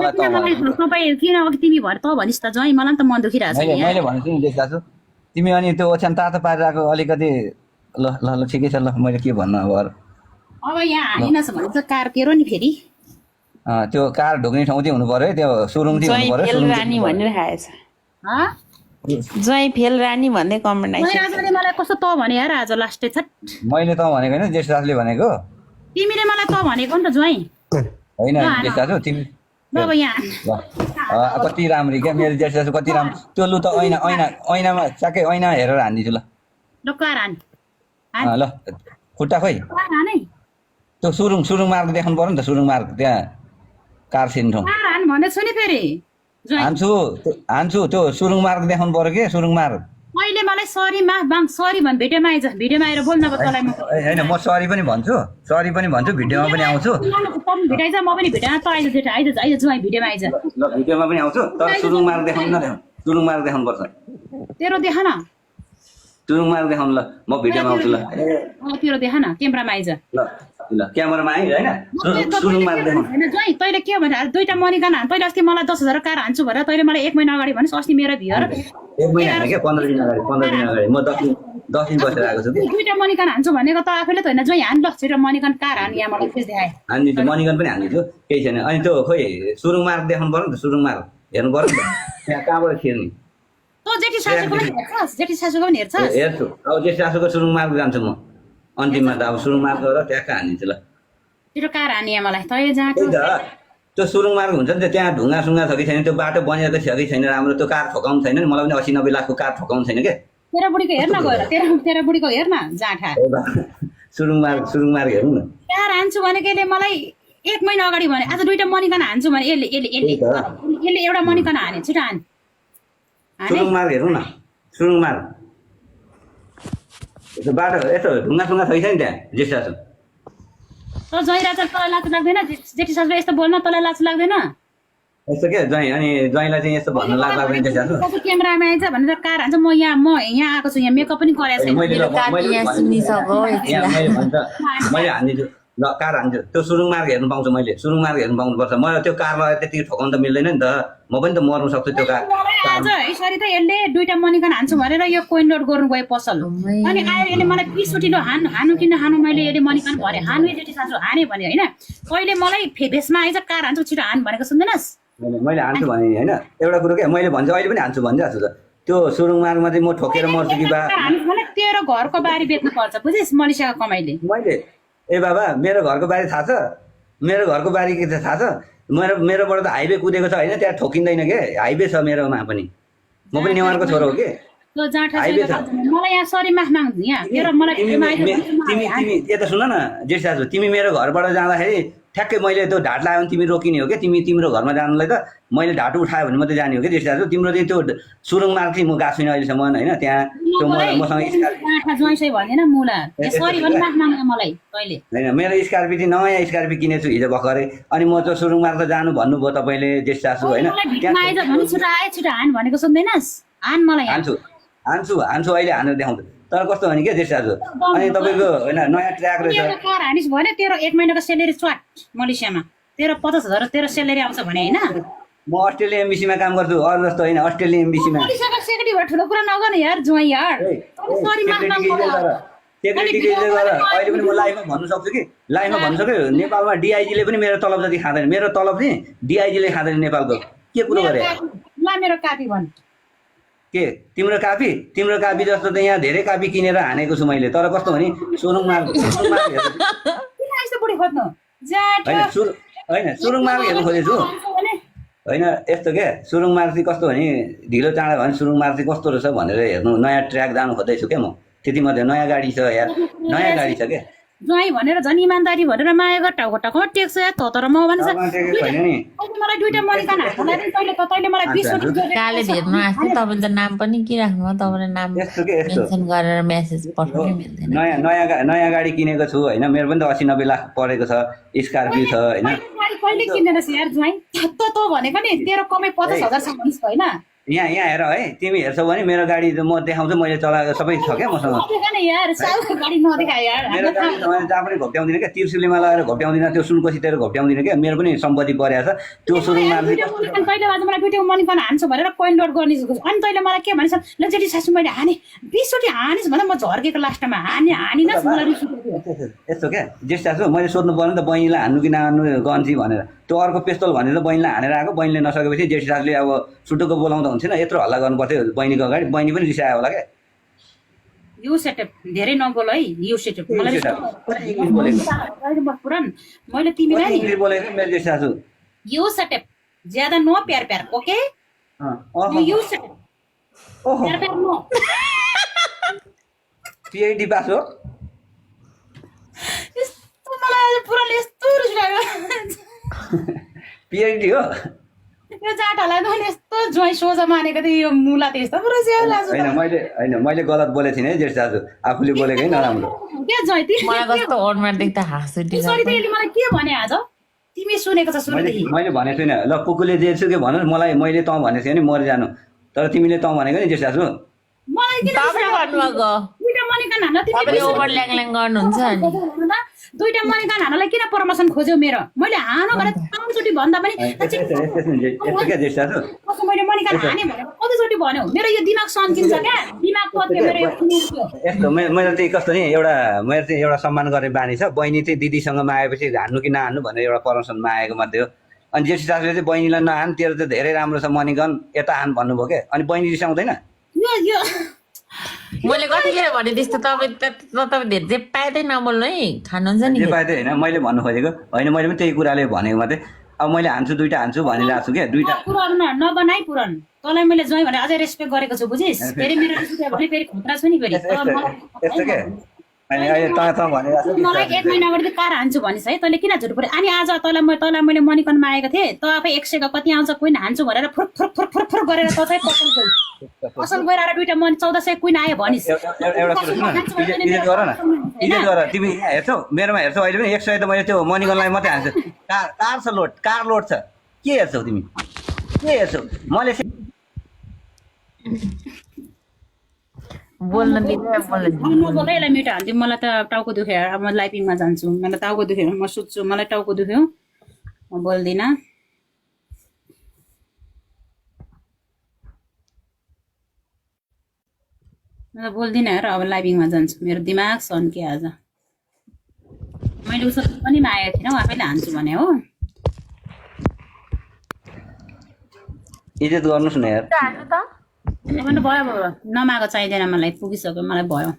मलाई त तपाईँ किन अघि तिमी भएर त भनिस् त ज्वाइँ मलाई त मन दुखिरहेको छ मैले भनेको छु नि देश दाजु तिमी अनि त्यो ओछ्यान तातो पारिरहेको अलिकति ल ल ल ठिकै छ ल मैले के भन्नु अब अरू अब यहाँ हानिनछ भने त कार तेरो नि फेरि त्यो कार ढुक्ने ठाउँ चाहिँ हुनु पर्यो है त्यो सुरुङ चाहिँ हुनु पर्यो फेल रानी भनिरहेको छ ज्वाइँ फेल रानी भन्दै कमेन्ट आइसक्यो राजाले मलाई कस्तो त भने यार आज लास्टै छ मैले त भनेको होइन जेठ दाजुले भनेको तिमीले मलाई त भनेको नि त ज्वाइँ होइन जेठ दाजु तिमी अब यहाँ कति राम्री क्या मेरो जेठ दाजु कति राम्रो त्यो लु त ऐनामा ट्याक्कै ऐना हेरेर हानिदिन्छु ल ल कार हान ल खुट्टा खोइ कार हानै त्यो सुरुङ मार्ग देखाउनु पर्यो नि त सुरुङ मार्ग त्यहाँ कार छिर्ने ठाउँ कार हान भनेको छु नि फेरि हान्छु त्यो सुरुङ मार्ग देखाउनु पर्यो कि सुरुङ मार्ग मैले मलाई सरी माफ माग सरी भन् भिडियोमा आइज भिडियोमा आएर बोल्न अब तँलाई म होइन म सरी पनि भन्छु भिडियोमा पनि आउँछु भिडियो आइज म पनि भिडियोमा त आइज जेठा आइज ज्वाइँ भिडियोमा आइज ल भिडियोमा पनि आउँछु तर सुरुङ मार्ग देखाउनु न सुरुङ मार्ग देखाउनु पर्छ तेरो देखा न सुरुङ मार्ग देखाउनु ल म भिडियोमा आउँछु ल तेरो देखा न क्यामेरामा आइज ल क्यामेरामा आइ होइन सुरुङ मार्ग देखाउनु होइन ज्वाइँ तैँले के भने दुईटा मनिकन हान तैँले अस्ति मलाई 10,000 कार हान्छु भनेर तैँले मलाई 1 महिना अगाडि भनिस् अस्ति मेरो भियर 1 महिना होइन क्या 15 दिन अगाडि म 10 दिन बसेर आएको छु कि दुईटा मनिकन हान्छु भनेको त आफैले त होइन ज्वाइँ हान ल छिटो मनिकन कार हान यहाँ मलाई फेस देखाए हानिदिन्छु मनिकन पनि हानिदिन्छु केही छैन अनि त्यो खोइ सुरुङ मार्ग देखाउनु पर्यो नि त सुरुङ मार्ग हेर्नु पर्यो नि त त्यहाँ कहाँबाट छिर्ने तँ जेठी सासूको पनि हेर्छस् जेठी सासूको पनि हेर्छस् हेर्छु अब जेठी सासूको सुरुङ मार्ग जान्छु म अन्तिममा त अब सुरुङ मार्ग गरेर ट्याक्क हानिदिन्छु ल छिटो कार हान यहाँ मलाई तैँले जहाँ त्यही त त्यो सुरुङ मार्ग हुन्छ नि त त्यहाँ ढुङ्गा सुङ्गा छ कि छैन त्यो बाटो बनिएको छ कि छैन राम्रो त्यो कार ठोकाउनु छैन नि मलाई पनि 80-90 लाखको कार ठोकाउनु छैन क्या तेरो बुढीको हेर्न गएर तेरो बुढीको हेर्न जाँठा सुरुङ मार्ग हेर्नु न कार हान्छु भनेकोले मलाई 1 महिना अगाडि भने आज दुईटा मनिकन हान्छु भने यसले एउटा मनिकन हाने छिटो हान सुरुङ मार्ग हेर्नु न सुरुङ मार्ग त्यो बाटो यस्तो ढुङ्गा सुङ्गा छ कि छैन त्यहाँ जेठ सासु त ज्वाइँ राजा तँलाई लाज लाग्दैन जेठी सासूले यस्तो बोल्न तँलाई लाज लाग्दैन यस्तो के ज्वाइँ अनि ज्वाइँलाई चाहिँ यस्तो भन्नु लाग्दैन जेठ सासु क्यामेरामा आइज भनेर कार हान्छ म यहाँ आएको छु यहाँ मेकअप पनि गरेको छैन मैले हानिदिन्छु ल कार हान्छु त्यो सुरुङ मार्ग हेर्नु पाउँछु मैले सुरुङ मार्ग हेर्नु पाउनुपर्छ म त्यो कार लगाएर त्यतिकै ठोकाउनु त मिल्दैन नि त म पनि त मर्नु सक्छु त्यो कार आज यसरी त यसले दुईटा मनिकन हान्छु भनेर यो कोइन लोड गर्नु गयो पसल अनि आएर यसले मलाई पिस उठिलो हानु किन हानु मैले यसले मनिकन भने हानु जेठी सासू हाने भने होइन कहिले मलाई भेसमा आइज कार हान्छु छिटो हान भनेको सुन्दैनस् मैले हान्छु भने होइन एउटा कुरो के मैले भन्छु अहिले पनि हान्छु भनिरहेको छु त त्यो सुरुङ मार्गमा चाहिँ म ठोकेर मर्छु कि बा तेरो घरको बारी बेच्नु पर्छ बुझिस् मलिसाको कमाइले मैले ए बाबा मेरो घरको बारी थाहा छ मेरो घरको बारी के थाहा छ मेरोबाट त हाइवे कुदेको छ होइन त्यहाँ ठोकिँदैन के हाइवे छ मेरोमा पनि म पनि नेवारको छोरो हो कि मलाई यहाँ सरी माफ माग्छु यहाँ तिमी यता सुन न जेठ सासु तिमी मेरो घरबाट जाँदाखेरि ठ्याक्कै मैले त्यो ढाट लगायो भने तिमी रोकिने हो कि तिम्रो घरमा जानुलाई त मैले ढाटो उठायो भने मात्रै जाने हो कि जेठ सासु तिम्रो चाहिँ त्यो सुरुङ मार्ग चाहिँ म गएको छुइनँ अहिलेसम्म होइन त्यहाँ त्यो होइन मेरो स्कार्पी चाहिँ नयाँ स्कार्पी किनेको छु हिजो भर्खरै अनि म त्यो सुरुङ मार्ग त जानु भन्नुभयो तपाईँले जेठ सासु होइन हान्छु अहिले हानेर देखाउँछु तर कस्तो भने के जेठ सासु अनि तपाईँको होइन नयाँ ट्र्याक रहेछ भने तेरो 1 महिनाको सेलेरी च्वाट मलेसियामा तेरो 50,000 तेरो सेलेरी आउँछ भने होइन म अस्ट्रेलिया एम्बेसीमा काम गर्छु अरू जस्तो होइन अस्ट्रेलिया एम्बेसीमा ठुलो कुरा नगर्नु यार ज्वाइँ यार अहिले पनि म लाइभमा भन्नु सक्छु कि लाइभमा भन्नु सक्यो नेपालमा डिआइजीले पनि मेरो तलब जति खाँदैन मेरो तलब चाहिँ डिआइजीले खाँदैन नेपालको के कुरो गरे मेरो कापी भन् के तिम्रो कापी जस्तो त यहाँ धेरै कापी किनेर हानेको छु मैले तर कस्तो भने सुरुङ मार्ग होइन सुरुङ मार्ग हेर्नु खोजेछु होइन यस्तो क्या सुरुङ मार्ग चाहिँ कस्तो भने ढिलो चाँडो भने सुरुङ मार्ग चाहिँ कस्तो रहेछ भनेर हेर्नु नयाँ ट्र्याक जानु खोज्दैछु क्या म त्यति मात्रै नयाँ गाडी छ यार नयाँ गाडी छ क्या ज्वाइँ भनेर झन् इमान्दारी भनेर माया घटाको टेक्छ या तर म भन्छ मलाई दुईटा मनिकन तैँले मलाई 20 काले भेट्नु आएको तपाईँले त नाम पनि के राख्नु भयो तपाईँले नाम मेन्सन गरेर मेसेज पठाउनै मिल्दैन नयाँ गाडी किनेको छु होइन मेरो पनि त 80-90 लाख परेको छ स्कर्पियो छ होइन कहिले किन्दैन यार ज्वाइँ त भनेको नि तेरो कमाइ 50,000 छ भनिस् होइन यहाँ हेर है तिमी हेर्छौ भने मेरो गाडी म देखाउँछु मैले चलाएको सबै छ क्या मसँग यार साउको गाडी नदेखा यार मेरो गाडी त मैले जहाँ पनि घोप्ट्याउँदिनँ क्या तिर्सुलीमा लगेर घोप्ट्याउँदिनँ त्यो सुनकोसीतिर घोप्ट्याउँदिनँ क्या मेरो पनि सम्पत्ति परेको छ त्यो सुरुङमा तैँले आज मलाई दुइटा मनिकन हान्छु भनेर पोइन्ट आउट गर्ने अनि तैँले मलाई के भनिस् ल जेठी सासू मैले हाने 20 चोटि हानिस् भन्दा म झर्केको लास्टमा हानिनस् मलाई रिस उठ्यो यस्तो क्या जेठ सासू मैले सोध्नु पर्ने त बहिनीलाई हान्नु कि नहान्नु गन्जी भनेर त्यो अर्को पिस्तोल भनेर बहिनीलाई हानेर आएको बहिनीले नसकेपछि जेठी सासूले अब सुटुको बोलाउँदा हुन्थेन यत्रो हल्ला गर्नु पर्थ्यो बहिनीको अगाडि बहिनी पनि रिसायो होला क्या यो सेटअप धेरै नबोल है यो सेटअप मलाई पुरान मैले तिमीलाई कति बोलेको मेरो जेठ सासू यो सेटअप ज्यादा नो प्यार प्यार ओके यो सेटअप ओहो प्यार प्यार नो पिएचडी पास हो यस्तो मलाई पुरा यस्तो रिस लाग्यो पिएचडी हो यो जाटालाई त यस्तो ज्वाइँ सोझा मानेको त यो मुला त्यस्तो पुरा स्याउ लाग्छ होइन मैले गलत बोलेको थिइनँ है जेठ सासू आफूले बोलेको है नराम्रो के ज्वाइँ तिमी मलाई कस्तो ओडमा देख्दा हाँस उठिरहेको सरी तिमीले मलाई के भने आज तिमी सुनेको छ सुरुदेखि मैले भनेको छुइनँ ल कुकुरले जेसुकै भनौँ मलाई मैले तँ भनेको थिएँ नि मरि जानु तर तिमीले तँ भनेको नि जेठ सासू मलाई किन तपाईँले भन्नुभएको दुईटा मनिकान हान्न तपाईँले ओभर ल्याङ गर्नुहुन्छ नि दुईटा मनिकान हान्नलाई किन प्रमोसन खोज्यौ मेरो मैले हानो भने 5 चोटि भन्दा पनि यस्तो क्या जेठ सासू कसो मैले मनिकान हाने भने कति चोटि भन्यो मेरो यो दिमाग सन्किन्छ क्या दिमाग पत्यो मेरो यस्तो मेरो चाहिँ कस्तो नि मेरो चाहिँ एउटा सम्मान गर्ने बानी छ बहिनी चाहिँ दिदीसँग मागेपछि हान्नु कि नहान्नु भनेर एउटा पर्मिसन मागेको मात्रै हो अनि जेठी सासूले चाहिँ बहिनीलाई नहान तेरो चाहिँ धेरै राम्रो छ मनिगन यता हान भन्नुभयो क्या अनि बहिनी रिसाउँदैन यो मैले कतिखेर भने त्यस्तो तपाईँ धेरै जे पाए त्यही नबोल्नु है खानुहुन्छ नि जे पाए त्यही होइन मैले भन्नु खोजेको होइन मैले पनि त्यही कुराले भनेको मात्रै अब मैले हान्छु दुइटा हान्छु भनिरहेको छु क्या दुइटा पुरान नबनाइ पुरान तँलाई मैले ज्वाइँ भने अझै रेस्पेक्ट गरेको छु बुझिस् फेरि मेरो रिस भने फेरि खतरा छु नि फेरि यस्तो क्या अनि अहिले तँ भनिरहेको छु मलाई 1 महिना अगाडि कार हान्छु भनिस् है तैँले किन झुट पऱ्यो अनि आज तँलाई मैले मनिकन मागेको थिएँ त अब 100 कति आउँछ कुइन हान्छु भनेर फुर गरेर त चाहिँ पसल गएर आएर दुइटा मन 1400 कुइन आयो भनिस् एउटा कुरो सुन इज्जत गर न इज्जत गर तिमी यहाँ हेर्छौ मेरोमा हेर्छौ अहिले पनि 100 त मैले त्यो मनिगनलाई मात्रै हान्छु कार छ लोड कार लोड छ के हेर्छौ तिमी के हेर्छौ मैले बोल्न दिँदैन नबोल यसलाई मिठो हाल्थ्यो मलाई त टाउको दुख्यो अब म लाइपिङमा जान्छु मलाई टाउको दुख्यो म सुत्छु मलाई टाउको दुख्यो म बोल्दिनँ म त बोल्दिनँ हेर अब लाइपिङमा जान्छु मेरो दिमाग सन्क्यो आज मैले उसो पनि मागेको थिइनँ आफैले हान्छु भने हो इज्जत गर्नुहोस् न यार भने भयो भयो नमाएको चाहिँदैन मलाई पुगिसक्यो मलाई भयो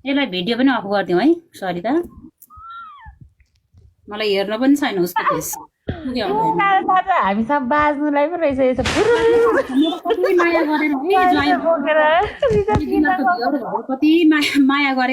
यसलाई भिडियो पनि अफ गरिदिउँ है सरी त मलाई हेर्न पनि छैन उसको फेस हामी सब बाज्नुलाई पो रहेछ यसो कति माया गरेर है कति माया गरेर